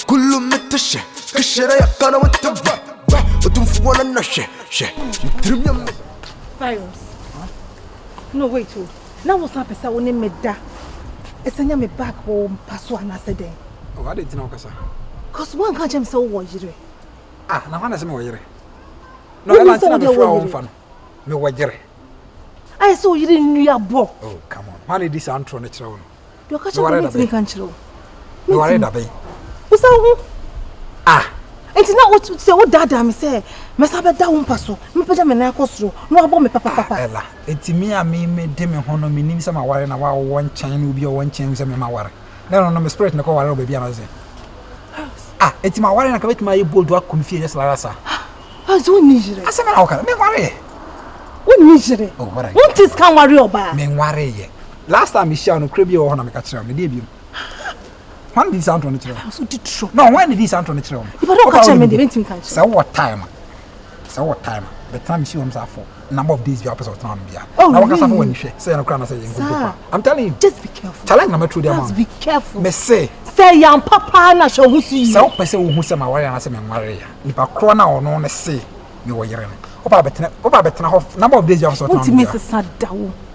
كل متشة كشرة يقنا وتبع وتنفونا النشة ترمي Virus. No, wait. Now what's happened? I want to make that. It's a me back home. Pass one as a day. Oh, I didn't know, Cassa. Cause one can't jump so watch. Ah, now I'm saying, no, I'm not going fun. No, what you're. I saw you didn't know your book. Oh, come on. Why did this antro natural? You're catching me control. You are ready. What's that? Ah. It's not what you say. What Dada me say? Me sabe da paso. Me peja me na akosro. No abo me papa. Ella. It's me and me dem hono me nim sama ware na wa one chain ubi or one chain say me ma ware. No, me spirit na ko ware baby amaze. Ah, it's my ware na ka betima ye bold wa kumfie just la rasa. Ah, so nijire. Asa me na okara. Me ware. Wo nijire. Oh, what? What is can worry oba? Me ware ye. Last time me share no krebi o ho na me ka kire me dey biom. When did this sound on the trail? So did true. No, when did this sound on the trail? If I don't catch him, they didn't catch. So what time? So what time? The time she comes out for number of days you are supposed to be. Oh, now what when you say no crown say I'm telling you. Just be careful. Challenge number 2 there. Just be careful. Me say young papa na show who see you. So person who say my worry na say me worry ya. Nipa kro na ono na say me wo yere no. Opa betena number of days you are supposed to be.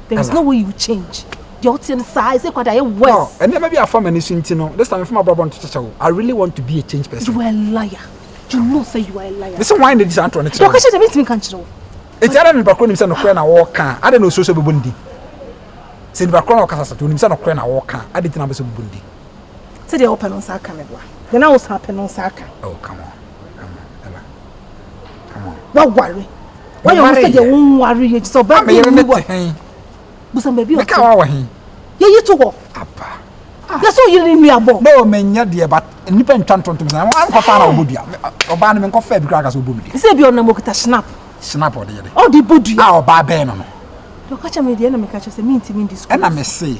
There is no way you change. Your size is quite a worse. And never be a form any swing, this time from my brother to tell I really want to be a change person. You are a liar. You know, say you are a liar. This is why this Anton. It's not control. It's a little background himself, no crane walk. I don't know, so bundi. Send background of Casa to himself, no crane walk. I didn't have a bundi. Say they open on Saka. Then I was happen on Saka. Oh, come on, Ella. Come on. Don't worry. Why you say you won't worry? It's so bad. Busa baby o ka wa hin ye yitu go apa na so yiri mi abo no menya de but nipa ntwantontom na an ko fa na obodua oba na me ko fa bi kra ka so obomudi se bi on na mo kita snap o de ye o di bodua oba be no do ka cha me de na me ka cha se minti min disco na me say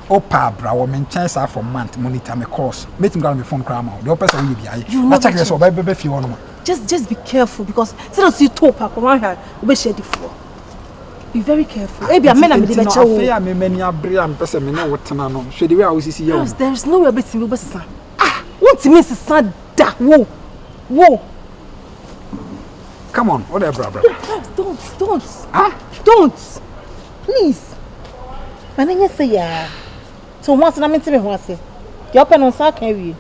opa bra wo me nchen sa for month monitor me course meeting gal me phone kra ma de opesa wo bi aye na check so oba be fi wono just be careful because say don't see top akoma ha we share the floor. Be very careful. Maybe I'm not going to be a many a brilliant person. Should we always see you? There's no way between you, son. Ah, what to miss is son. Whoa. Come on, whatever, brother. Don't. Ah, don't. Please. My name is say so once I'm into me, what say? You open on sack carry.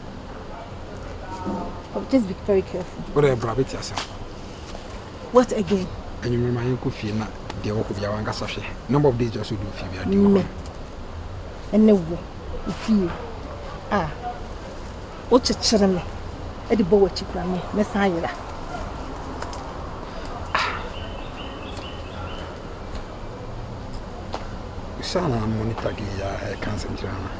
Just be very careful. Whatever, brother, yourself. What again? And you remember you could feel na the work of your ancestors. Number of days just to do if you are and no, if you what you tell me at the boat you cry me, Miss Hyla. Sana monitor ya cancer drama.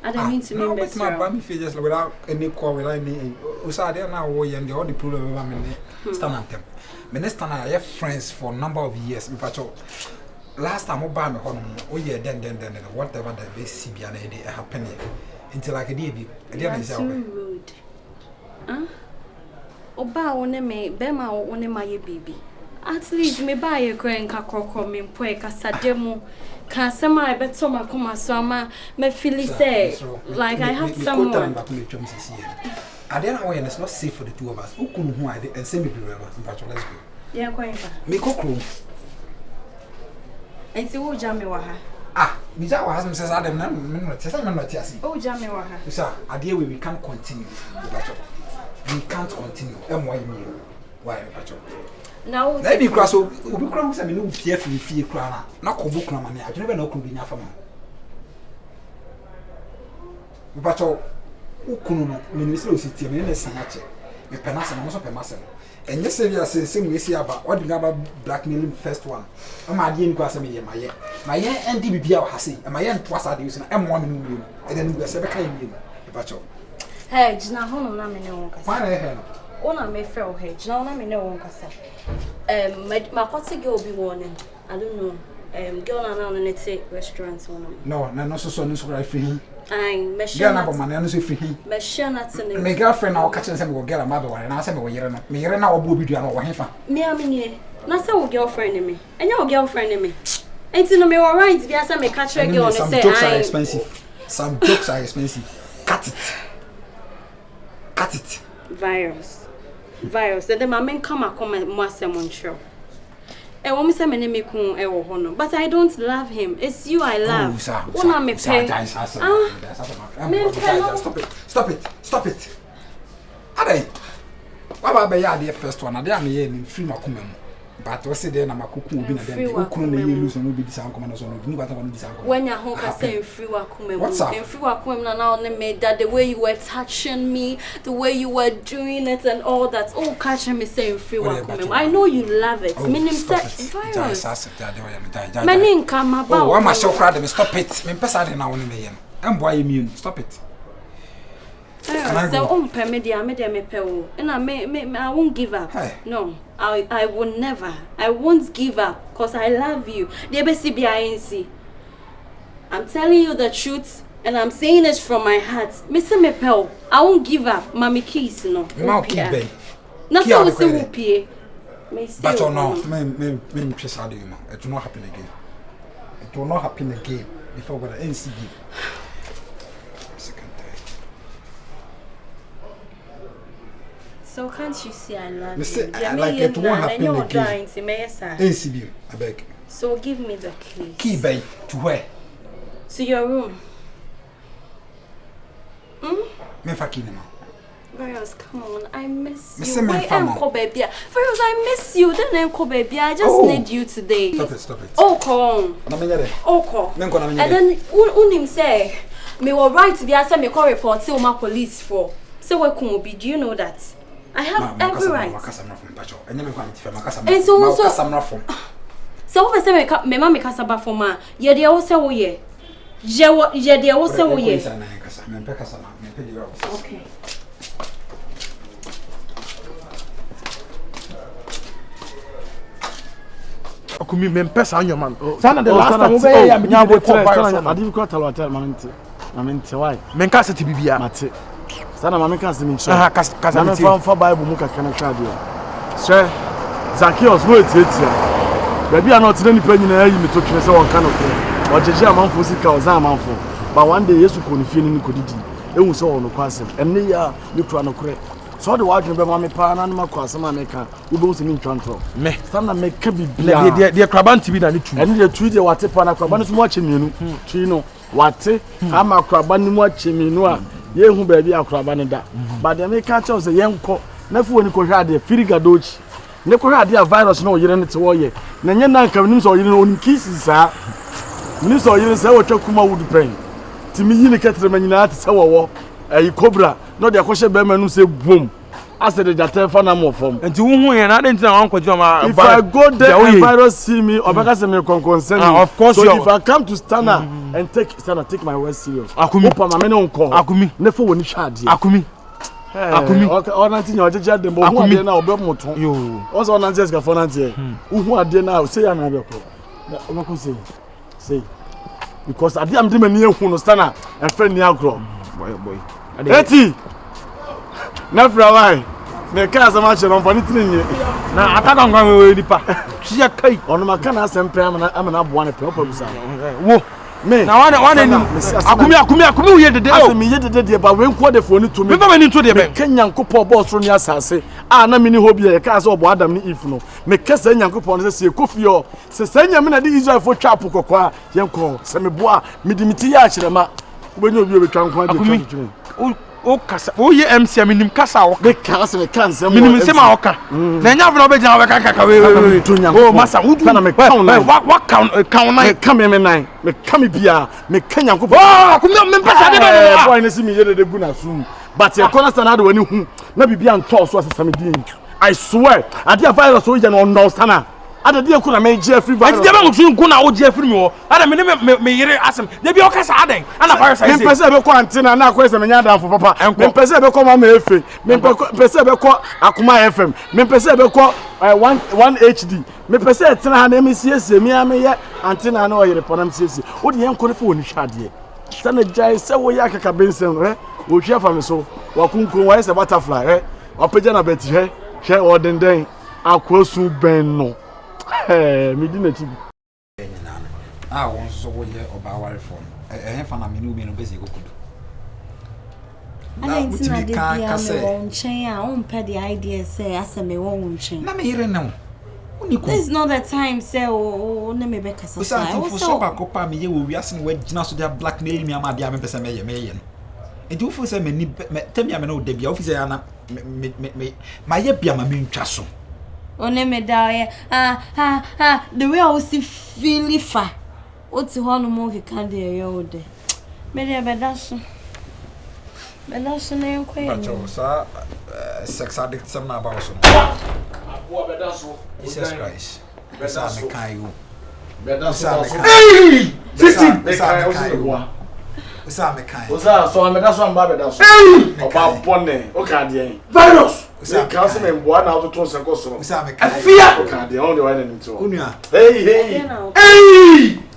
I don't mean to mean better. My bummy features without any call, without any. Usadia now, and the only problem of them. Stand on them. Minister and I have friends for a number of years. Last time I buy me home, oh yeah, then, whatever the CB and it happened until I could be. That's so rude. Huh? Oba one me, Bema one my baby. At least me buy a grand kakoko, me poe, casademo. Kasema I bet so much come so me feel say like I have someone. I don't know when it's not safe for the two of us. Who could who I and send me to let's go. Yeah, quite. Me cook room. And see who jammy waha. Ah, Mija has him says Adam, not yes. Oh, jammy waha. Sir, I dear we can't continue the battle. We can't continue. And why me? Why battle? Now, maybe cross will be cross. I mean, no fear for the fear crana. Not cold book, money. I never know could be enough for me. But all Ukuno, Minister City, and then a sanache. The Penas and also Pemasel. And yesterday I said, same we see about what you about blackmailing first one. My dear Quasami, my year and DBP Hassi, and my aunt was using M1 million, and then we are 7 million. But Hey, Jina, hold on, I'm in your case. Why the hell? Ona me fair hey, Jina, I'm in your case. My party girl be warning. I don't know. Girl na na nete restaurants one. No so no free. Ai, me share na bo man no so free. Me share na tene. Me girlfriend na o ka chense me go girl ma be ware na say me wo yere na. Me yere na obo obidua na wo hefa. Me amini. Na say wo girlfriend me. Enya wo girlfriend me. Enti no me wo right bi asa me catch girl no say some jokes are expensive. Some jokes are expensive. Cut it. Virus. And then my men come more someone show. I want me say me name kun e wo ho no, but I don't love him. It's you I love. Una me pay. Stop it. Adai. Why be ya the first one? Ade am here ni free makuma mu. But we say there na makuku obi na dem. Okunu na ye lose no be dis ankoma no so no. Ni bata no dis ankoma. When ya ho ka say free wakuma mu. In free wakuma na na on me that the way you were touching me, the way you were doing it and all that. Oh, catch me saying free wakuma. I know you love it. Meaning say virus. My name come about. Oh, I'm so proud of me. Stop it. Me pesa de na woni me ye no. Em boy immune. Stop it. So media me pay wo. And I won't give up. No. I will never. I won't give up because I love you. I'm telling you the truth and I'm saying it from my heart. Mr. Mepel, I won't give up. Mommy kiss no. Now keep bay. Nothing will say whoopie. But you know, me just how do you know? It will not happen again. It will not happen again before we NCD. So can't you see I love you? I like it won't happen again. NCB, I beg. So give me the key. Key, babe. To where? To your room. Me fucking him. Virus, come on, I miss you. Wait, Uncle Baby. Virus, I miss you. Then Uncle Baby, I just need you today. Stop it. Oh, come on. Oh, come. And then Unim say, me were right to be asked me call report to my police for. So what can be? Do you know that? I have every right. And so what say me mama kasaba for ma. Ye dey wo say wo ye. Je dey wo say wo ye. Okay. Akumi me pesa anyo man. Sana the last time we ya me nyabo virus. I didn't quite hotel mamente why? Men ka seti bibia. Mate. Sana mama kan se me nche. Aha kasa me fa Bible mu ka kana kwa dia. Sir Zacchaeus no etia. Baby are not any penny na yi me to twene se won ka no kre. Ojeje amanfo sika o zan amanfo. But one day Yesu ko ni fie ni kodidi. Ehun se won no kwasem. Enne ya ni kura no kre. So the wadwe be ma me pa na ma kwasem ameka. Wo be usini ntwantro. Me sana me ka biblia. De krabanti bi na ni tu. Enne de tu de wate pa na kraba no so mo ache mienu. Tu no wate ama kraba ni mo ache mienu a ye hu ba bi akraba ne da. But de me ka che se yenko na fu oni ko hwa de firigadochi. Ne ko hwa de virus no yire ne te wo ye. Na nye na nka nim so yire no oni kisi sa. Nim so yire se wo twa kuma wood pen. Timi yi ne ketre manyina te se wo ayi cobra no de akwhye be manu se boom. Ase de jate fa na mo fom. Enti wo hu ye na de ntina wan kwaji ma. If I go there and virus see me obeka se me consent. Of course so if I come to Stana and take my words serious. Akumi opa ma me no nko. Akumi ne fo woni hwa ade. Akumi okay o nanti nya ojeje de mo hu ade na obe moto. Yo o so nanti eska for nanti hu ade na say ya na be ko. O ko say because ade am de mani ehu no Stana and friend ni agro. Boy Eti na frawai me ka asama che no fani tinye na ataka ngwa we nipa tia kai ono maka na asempre amana boa ne pe opa wo me na wana ni akumi uye dede o asemi ye dede ba we nko de fo ni to me me ba mani to de be kenyankopɔ boss ro ni asase a na mini hobi ye ka se obo Adam ni Eve no me kesa nyankopɔ no se kofio se sanya me na de Israel fo twa apoko kwa yenko se me boa midimiti ya kirema ubenyo obi obetwa nkwa de o kasa o ye MC minim kasa o be kasa me kan se minim se ma o ka na nya vra be gina we kaka we o masa wudu na me count na wa count na come me nine me come bia me kanyanko akumi me pesa de ba boy ne si me yede de gu na sum but e corner stand wani hu na bibia nto so asesa me din I swear ade virus o je no Stana ada dia ko na me je free virus dia ba ngu nko na wo je free me wo ada me yere asem dia bi o ka sa adan ana virus ai me pese be ko antena na ko ese me nya dan fo papa me pese be ko mama efe me pese be ko akuma fm me pese be ko 1 HD me pese etena ha na me siesie me ye antena na o yere ponam siesie wo de yen ko ne fo oni hwade sana jai se wo ya kaka bensen wo hwe fa me so wa kunkun wa ese butterfly opeja na beti hwe o denden akwosu ben no me di na ti won so wo ye oba ware for fa na me ni obi no bese kokudu ana ntina de bia me won chen a on pe the idea say aseme won chen na me yire na this is not the time say o na me be kasa say o so ba ko pa me ye wo wiase ne wagina so dia black na me ama dia me pese me ye no enti wo fo say me ni temi ame no de bia wo fi say ana me ma ye bia ma me ntwa so one me da ye the way I see feel fa o ti ho no mo ke kan de ye o de me de be da so na enko ye no sa sex addict some na about so abo be da so Jesus Christ besa me kan you be da so hey 16 besa o besa me kan oza so me da so amba be da so oba bone o ka de virus se ka se me mboa na to se ko so besa me kan afia o ka de on de wa na nti o unua hey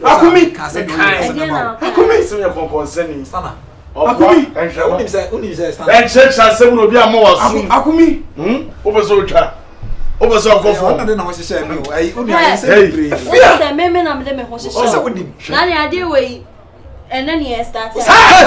akumi ka se do akumi se me konkonseni sana akumi unim say stand enche se mu obi ama wa su akumi o be so twa o be so ko fo na de na ho hye no ai unua say brave say me na me de me ho hye o say unim na ni ade we enen ye start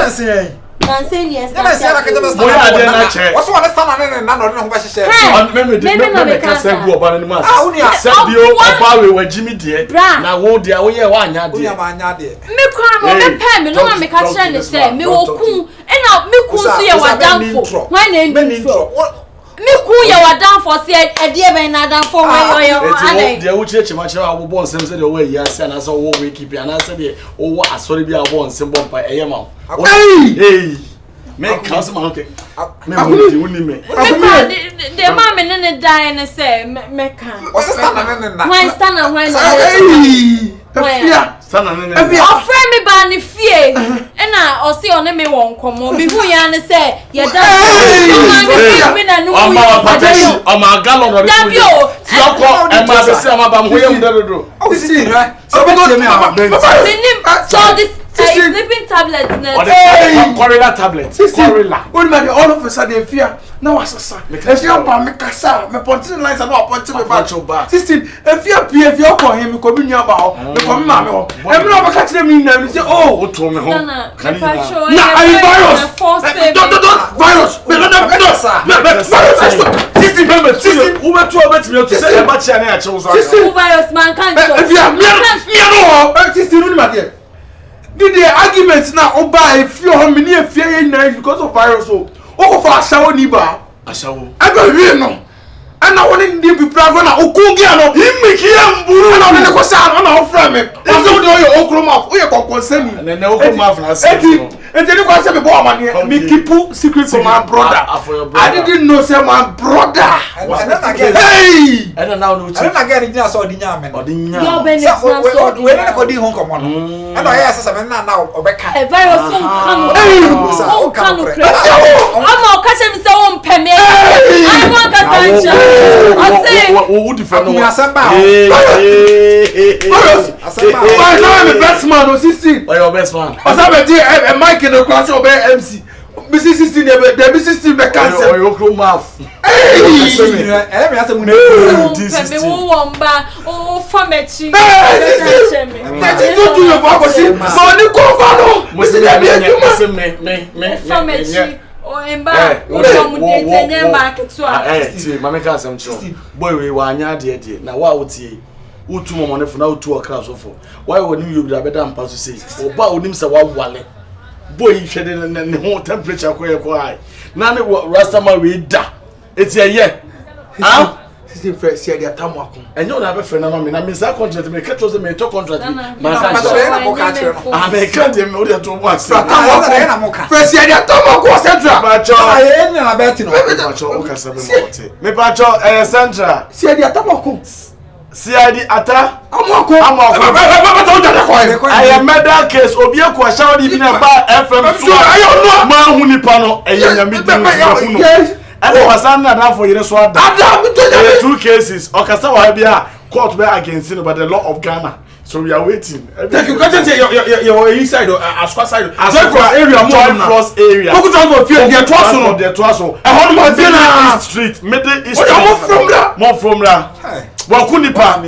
say Nansen yes. Na say na ka just mo ya de na che what's one stand na na no ho ba hye on me ka say bu oba ni mas unia say bio oba we wa jimi de na wo de wo ye wa anya de unia ma anya de me kwa mo me pe me no na me ka kire ne say me wo kun e na me kun so ye wa danfo why na intro me kun ye wa danfo say e de ben na danfo why yo ade de wo chire chima chire wo bon sem say de wo ya say na say wo we keep na say de wo asori bi a bon sem bon pa eye ma hey me ka se ma okay me mo di woni me de ma me ne die ne say me kan o say stand na na why stand na why na afia sana ne afia ofre me ba ne fie e na o se o ne me won komo bi hu ya ne say ye da me na no o ma pateshi o ma galo do bi o ti oko e ma be se o ma ba mo ye mu do o see right so be tell me about so this sleeping tablet na corilla tablet corilla when me all of a sudden fear now asasa if you ba me kasa me pontin lines and no pontin me back 16 if you ko him ko bi nua ba ho me ko me ma me ho e me no ba ka kire me na me say oh o to me ho na I virus don't virus me no virus 16 remember 16 who bet to bet me to say e ba chia na ya che wo so virus man kan so if you me no 16 no ma there did the argument now oba if you how many fear na because of virus o go for ashawo ni ba ashawo ebe wi no ana woni ndi bi prago na okungi ano imiki mburu ana woni ko sa ana ofra me so do yo okroma o ye konkonseni na okroma na say eti ni ko say me bo amane me keep secret from my brother I didn't know say my brother hey and now no I don't get it so di nya me no odi nya yo be next na so we na ko di hon komo no and I say me na obeka e virus so kan ama o ka che me say o mpeme I want ka sancha I say wo di fa no asamba asamba why now me best man o 16 oh your best man asamba di e mic no class o be MC Mrs 16 the Mrs 16 be cancel oh your crew mouth me asa mu me wo womba o famechi do you for see so ni ko fa no me famechi o emba o mu de tenye market so see mama ka asem cho boy we wa anya de na wa wotie utu momone fo na utu okra so fo why woni you be da mpa so say oba onim se wa wale boy hwede ne ho temperature ko ye ko ai na ne rastama we da eti eye ah Sister first see their time akon enyo na be friend na me na me sa contract me catch us me to contract ma ka me ka de me o de to mo ase first see their time akon central bacho aye nya na bet no bacho o ka sabe mo te me bacho central see their time akon CID ata amoko I am murder case obi ekwa shawdi bi na ba FM so ma hu nipa no eye nyame di yes and wasan na that for yere so ada two cases okasa wa bia court be against you but the law of Ghana. So we are waiting. Thank you. Because your inside or Asqua side. Asqua area, Joint Cross area. Who could transfer fear? They are twasso. They are twasso. I want my Middle East Street. Middle East Street. More from there. More from there. Wakunipa.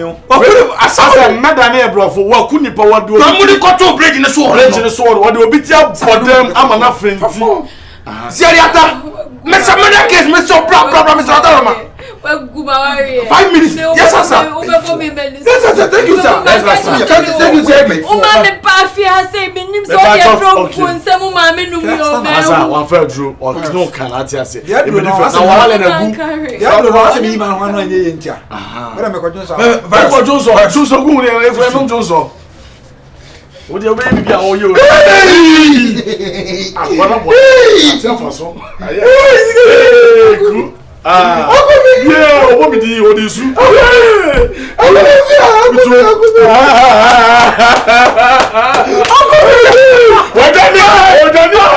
Asa medane brofo. Wakunipa what do? Kamuni koto break in the sword. Break in the sword. What do we beat up for them? I'm an friend. Seriata. Mr. Mena case, Mr. Bra, Mr. Adarama. 5 minutes. Yes, sir. Yes, sir. Thank you, sir. Thank you, sir. Umame pafia say minim so dey from kunsem umame num yo me. Asa one fair drew or no can ati ase. E be no asa wala na gu. Ya do no asa mi ma ho anu anye ntia. Wala me ko Johnson. Vai ko Johnson gu ni e fo no Johnson. O de obe bibia o yo. Ah, wala mo. Ati afaso. Aye. Yeah, obo mi di odisu.